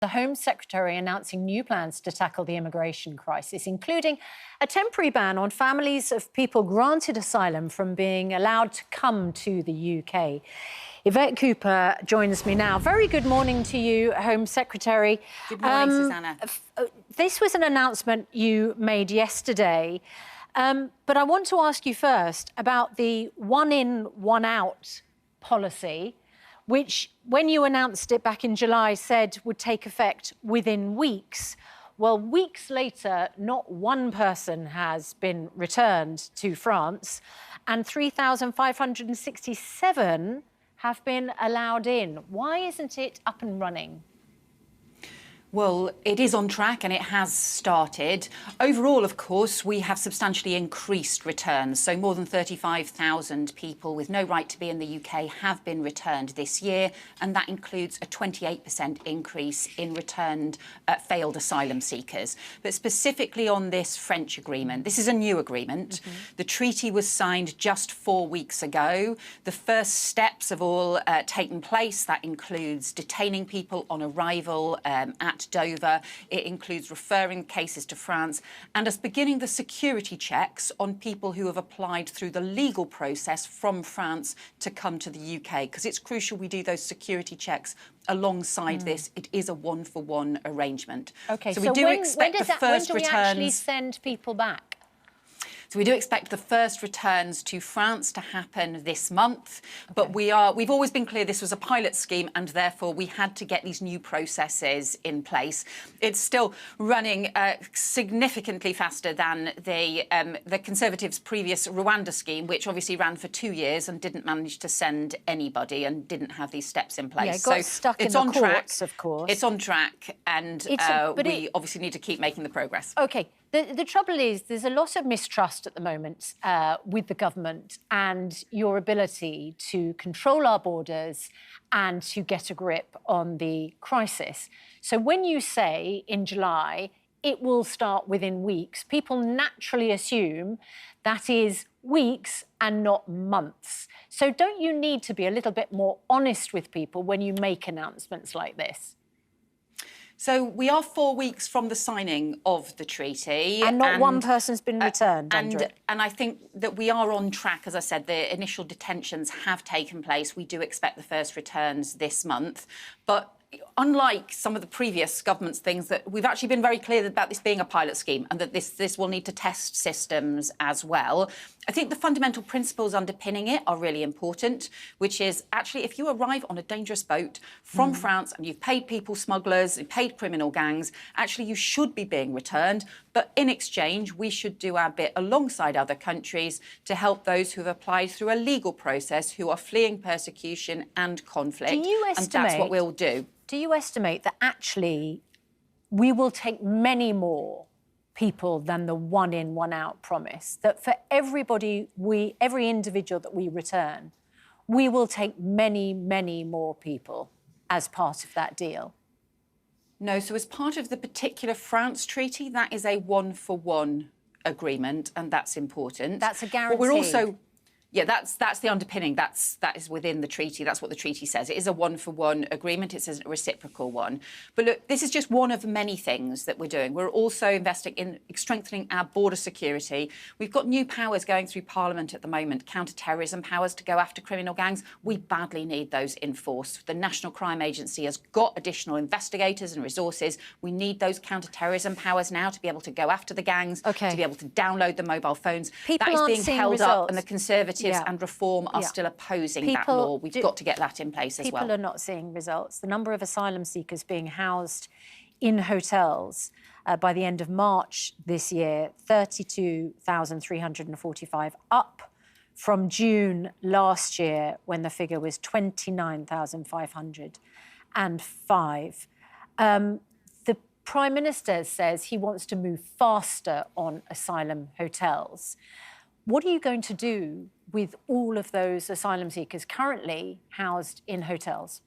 The Home Secretary announcing new plans to tackle the immigration crisis, including a temporary ban on families of people granted asylum from being allowed to come to the UK. Yvette Cooper joins me now. Very good morning to you, Home Secretary. Good morning, Susanna. This was an announcement you made yesterday, but I want to ask you first about the one-in, one-out policy, which, when you announced it back in July, said would take effect within weeks. Well, weeks later, not one person has been returned to France, and 3,567 have been allowed in. Why isn't it up and running? Well, it is on track and it has started. Overall, of course, we have substantially increased returns. So more than 35,000 people with no right to be in the UK have been returned this year. And that includes a 28% increase in returned failed asylum seekers. But specifically on this French agreement, this is a new agreement. The treaty was signed just 4 weeks ago. The first steps have all taken place. That includes detaining people on arrival at Dover. It includes referring cases to France and us beginning the security checks on people who have applied through the legal process from France to come to the UK, because it's crucial we do those security checks alongside this. It is a one-for-one arrangement. OK, so we do expect the first when do we returns. actually send people back? So we do expect the first returns to France to happen this month. But we've always been clear this was a pilot scheme and therefore we had to get these new processes in place. It's still running significantly faster than the Conservatives' previous Rwanda scheme, which obviously ran for 2 years and didn't manage to send anybody and didn't have these steps in place. Yeah, it got stuck in the courts, of course. It's on track and we obviously need to keep making the progress. OK. The trouble is there's a lot of mistrust at the moment with the government and your ability to control our borders and to get a grip on the crisis. So when you say in July it will start within weeks, people naturally assume that is weeks and not months. So don't you need to be a little bit more honest with people when you make announcements like this? So we are 4 weeks from the signing of the treaty. And not one person's been returned under it. And I think that we are on track. As I said, the initial detentions have taken place. We do expect the first returns this month. But unlike some of the previous government's things, that we've actually been very clear about this being a pilot scheme and that this will need to test systems as well. I think the fundamental principles underpinning it are really important, which is actually if you arrive on a dangerous boat from France and you've paid people smugglers, you've paid criminal gangs, actually you should be being returned. But in exchange, we should do our bit alongside other countries to help those who have applied through a legal process who are fleeing persecution and conflict. Do you estimate, and that's what we'll do. Do you estimate that actually we will take many more people than the one-in, one-out promise? That for everybody, every individual that we return, we will take many, many more people as part of that deal? No, so as part of the particular France treaty, that is a one-for-one agreement, and that's important. That's a guarantee. But we're also... Yeah, that's the underpinning. That is within the treaty. That's what the treaty says. It is a one-for-one agreement. It's a reciprocal one. But look, this is just one of many things that we're doing. We're also investing in strengthening our border security. We've got new powers going through Parliament at the moment, counter-terrorism powers to go after criminal gangs. We badly need those enforced. The National Crime Agency has got additional investigators and resources. We need those counter-terrorism powers now to be able to go after the gangs, to be able to download the mobile phones. People that is being held up, and the Conservatives and Reform are still opposing that law. We've got to get that in place as well. People are not seeing results. The number of asylum seekers being housed in hotels by the end of March this year, 32,345, up from June last year when the figure was 29,505. The Prime Minister says he wants to move faster on asylum hotels. What are you going to do with all of those asylum seekers currently housed in hotels?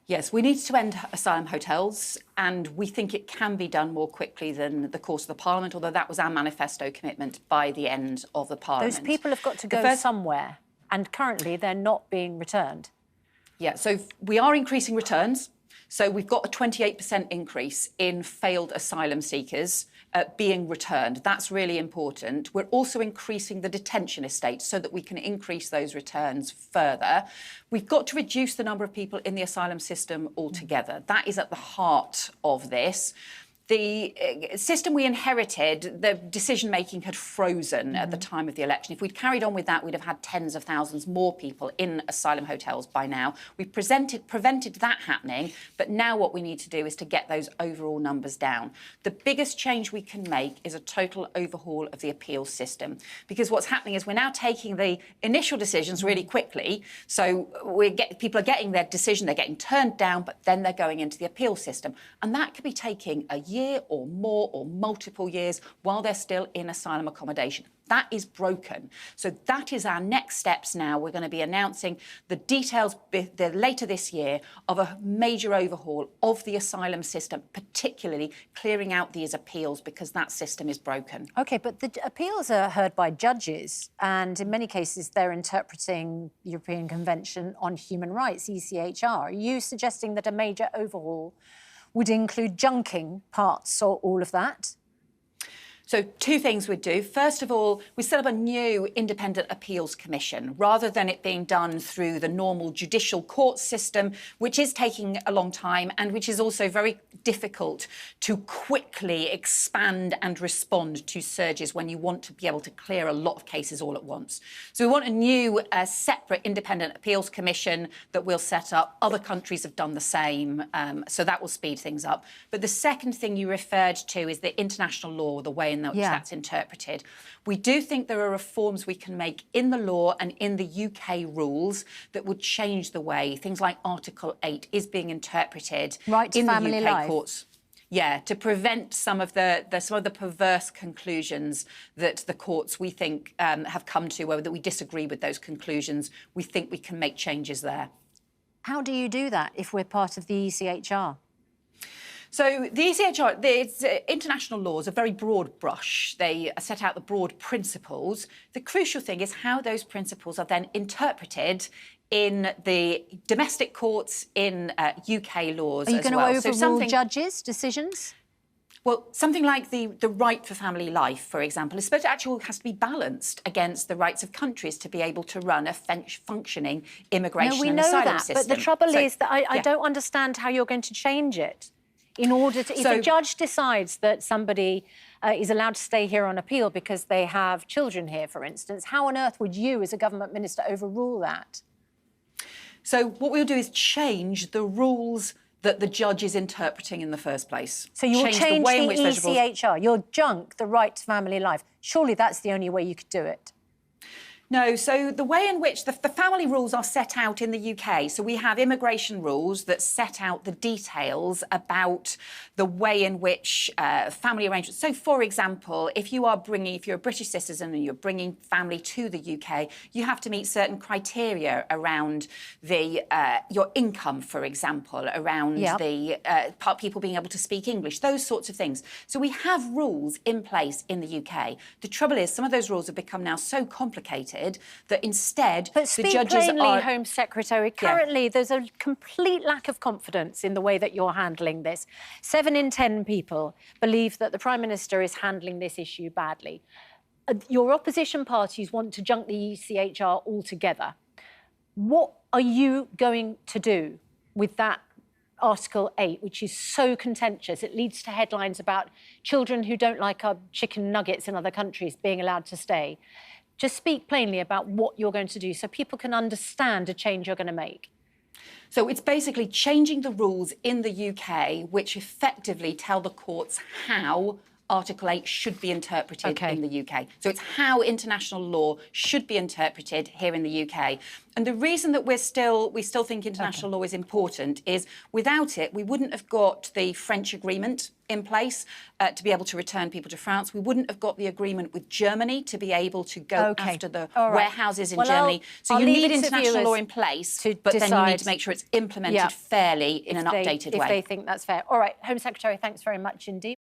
Yes, we need to end asylum hotels, and we think it can be done more quickly than the course of the Parliament, although that was our manifesto commitment by the end of the Parliament. Those people have got to go somewhere, and currently they're not being returned. Yeah, so we are increasing returns. So we've got a 28% increase in failed asylum seekers being returned. That's really important. We're also increasing the detention estate so that we can increase those returns further. We've got to reduce the number of people in the asylum system altogether. That is at the heart of this. The system we inherited, the decision-making had frozen at the time of the election. If we'd carried on with that, we'd have had tens of thousands more people in asylum hotels by now. We've prevented that happening, but now what we need to do is to get those overall numbers down. The biggest change we can make is a total overhaul of the appeals system, because what's happening is we're now taking the initial decisions really quickly. So people are getting their decision, they're getting turned down, but then they're going into the appeals system. And that could be taking a year or more or multiple years while they're still in asylum accommodation. That is broken. So that is our next steps now. We're going to be announcing the details later this year of a major overhaul of the asylum system, particularly clearing out these appeals because that system is broken. OK, but the appeals are heard by judges and in many cases they're interpreting the European Convention on Human Rights, ECHR. Are you suggesting that a major overhaul would include junking parts or all of that? So two things we'd do. First of all, we set up a new independent appeals commission rather than it being done through the normal judicial court system, which is taking a long time and which is also very difficult to quickly expand and respond to surges when you want to be able to clear a lot of cases all at once. So we want a new separate independent appeals commission that we'll set up. Other countries have done the same, so that will speed things up. But the second thing you referred to is the international law, the way in which that's interpreted. We do think there are reforms we can make in the law and in the UK rules that would change the way things like Article 8 is being interpreted in the UK courts. Yeah, to prevent some of the perverse conclusions that the courts, we think, have come to, whether that we disagree with those conclusions. We think we can make changes there. How do you do that if we're part of the ECHR? So the ECHR, international laws are very broad brush. They set out the broad principles. The crucial thing is how those principles are then interpreted in the domestic courts, in UK laws as well. Are you going to overrule judges' decisions? Well, something like the right for family life, for example, is supposed to actually has to be balanced against the rights of countries to be able to run a functioning immigration and asylum system. But the trouble is that I don't understand how you're going to change it. In order to, if a judge decides that somebody is allowed to stay here on appeal because they have children here, for instance, how on earth would you, as a government minister, overrule that? So what we'll do is change the rules that the judge is interpreting in the first place. So you'll change the ECHR, you'll junk the right to family life. Surely that's the only way you could do it. No, so the way in which the family rules are set out in the UK, so we have immigration rules that set out the details about the way in which family arrangements. So, for example, if you're a British citizen and you're bringing family to the UK, you have to meet certain criteria around your income, for example, around people being able to speak English, those sorts of things. So we have rules in place in the UK. The trouble is some of those rules have become now so complicated that instead the judges are... Home Secretary, currently there's a complete lack of confidence in the way that you're handling this. 7 in 10 people believe that the Prime Minister is handling this issue badly. Your opposition parties want to junk the ECHR altogether. What are you going to do with that Article 8, which is so contentious? It leads to headlines about children who don't like our chicken nuggets in other countries being allowed to stay. Just speak plainly about what you're going to do so people can understand a change you're going to make. So it's basically changing the rules in the UK, which effectively tell the courts how Article 8 should be interpreted in the UK. So it's how international law should be interpreted here in the UK. And the reason that we still think international law is important is without it, we wouldn't have got the French agreement in place to be able to return people to France. We wouldn't have got the agreement with Germany to be able to go after the warehouses in Germany. So you need international law in place, but then you need to make sure it's implemented fairly in an updated way. If they think that's fair. All right, Home Secretary, thanks very much indeed.